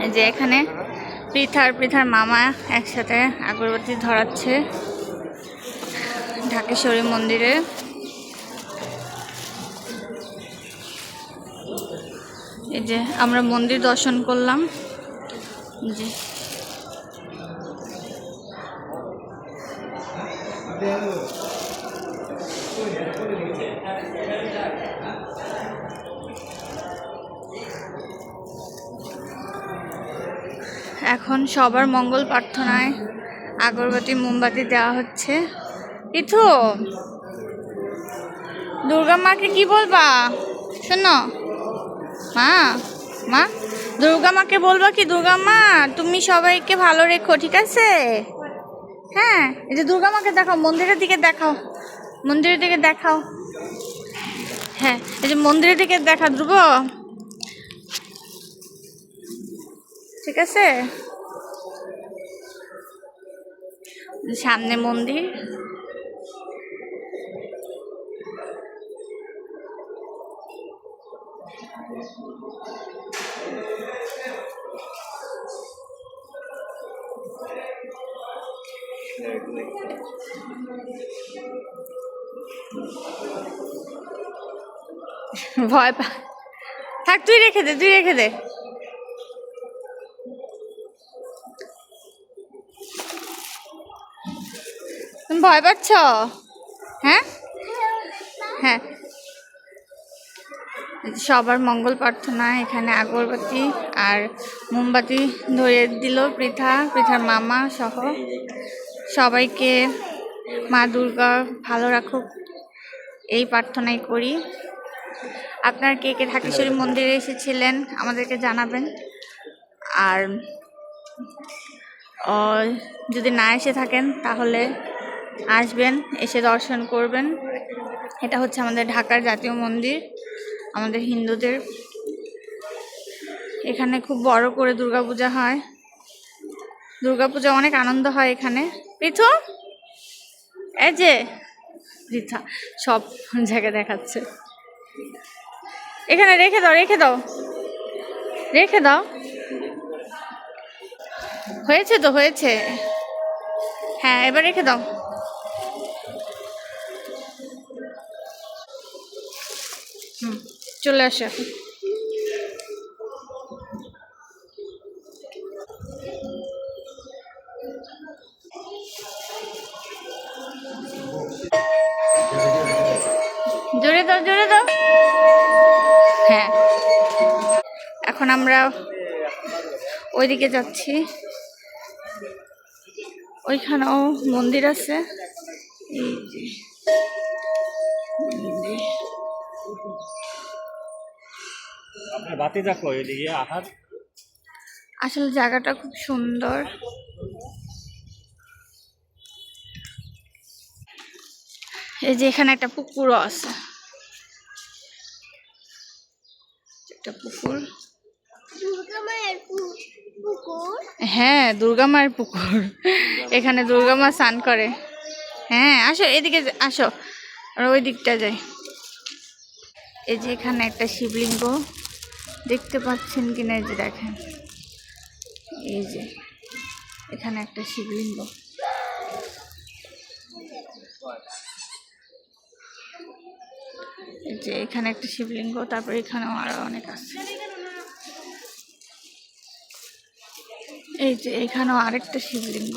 এই যে এখানে পৃথার মামা একসাথে আগরবাতি ধরাচ্ছে ঢাকেশ্বরী মন্দিরে। এই যে আমরা মন্দির দর্শন করলাম। জি এখন সবার মঙ্গল প্রার্থনায় আগরবাতি মোমবাতি দেওয়া হচ্ছে। পিথু, দুর্গা মাকে কি বলবা? শোনো মা, মা দুর্গা মাকে বলবা কি, দুর্গা মা তুমি সবাইকে ভালো রেখো, ঠিক আছে? হ্যাঁ, এই যে দুর্গা মাকে দেখাও, মন্দিরের দিকে দেখাও, মন্দিরের দিকে দেখাও। হ্যাঁ, এই যে মন্দিরের দিকে দেখা ধ্রুব, ঠিক আছে? সামনে মন্দির। ভয় পা, থাক, তুই রেখে দে, তুই রেখে দে। তুমি ভয় পাচ্ছ? হ্যাঁ হ্যাঁ, সবার মঙ্গল প্রার্থনা এখানে আগরবাতি আর মোমবাতি ধরিয়ে দিল পৃথার মামা সহ সবাইকে। মা দুর্গা ভালো রাখুক এই প্রার্থনাই করি। আপনার কে কে ঢাকেশ্বরী মন্দিরে এসেছিলেন আমাদেরকে জানাবেন। আর যদি না এসে থাকেন তাহলে আসবেন, এসে দর্শন করবেন। এটা হচ্ছে আমাদের ঢাকার জাতীয় মন্দির, আমাদের হিন্দুদের। এখানে খুব বড় করে দুর্গাপূজা হয়। দুর্গাপূজা অনেক আনন্দ হয় এখানে। পৃথু, এই যে পৃথা সব জায়গায় দেখাচ্ছে। এখানে রেখে দাও, রেখে দাও, রেখে দাও। হয়েছে তো, হয়েছে। হ্যাঁ, এবার রেখে দাও। চলে আসো এখন। জোরে দাও, জোরে দাও। হ্যাঁ, এখন আমরা ওইদিকে যাচ্ছি। ওইখানেও মন্দির আছে। এই যে আসলে জায়গাটা খুব সুন্দর। এই যে এখানে একটা পুকুরও আছে, একটা পুকুর। হ্যাঁ, দুর্গা মায়ের পুকুর। এখানে দুর্গা মা স্নান করে। হ্যাঁ, আসো এদিকে, আসো, আর ওই দিকটা যাই। এই যে এখানে একটা শিবলিঙ্গ দেখতে পাচ্ছেন কিনা, এই যে দেখেন, এই যে এখানে একটা শিবলিঙ্গ। এই যে এখানে একটা শিবলিঙ্গ, তারপর এখানেও আরো অনেক আছে। এই যে এখানেও আরেকটা শিবলিঙ্গ।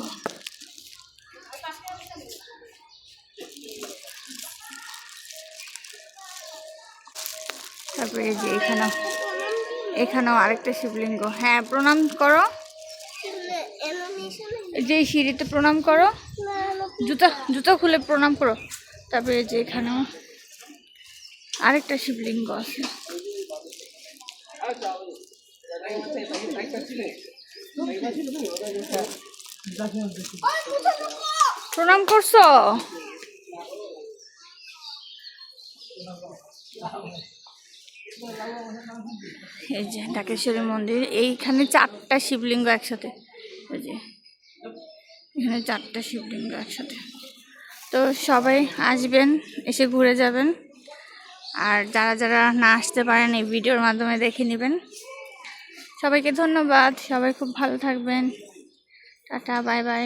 তারপরে এই যে এখানেও আরেকটা শিবলিঙ্গ। হ্যাঁ, প্রণাম করো, যে সিঁড়িতে প্রণাম করো, জুতা খুলে প্রণাম করো। তারপরে এই যে এখানেও আরেকটা শিবলিঙ্গ আছে। প্রণাম করছো? এই যে ঢাকেশ্বরী মন্দির, এইখানে 4টা শিবলিঙ্গ একসাথে। এই যে এখানে 4টা শিবলিঙ্গ একসাথে। তো সবাই আসবেন, এসে ঘুরে যাবেন। আর যারা যারা না আসতে পারেন এই ভিডিওর মাধ্যমে দেখে নেবেন। সবাইকে ধন্যবাদ, সবাই খুব ভালো থাকবেন। Tata, bye bye.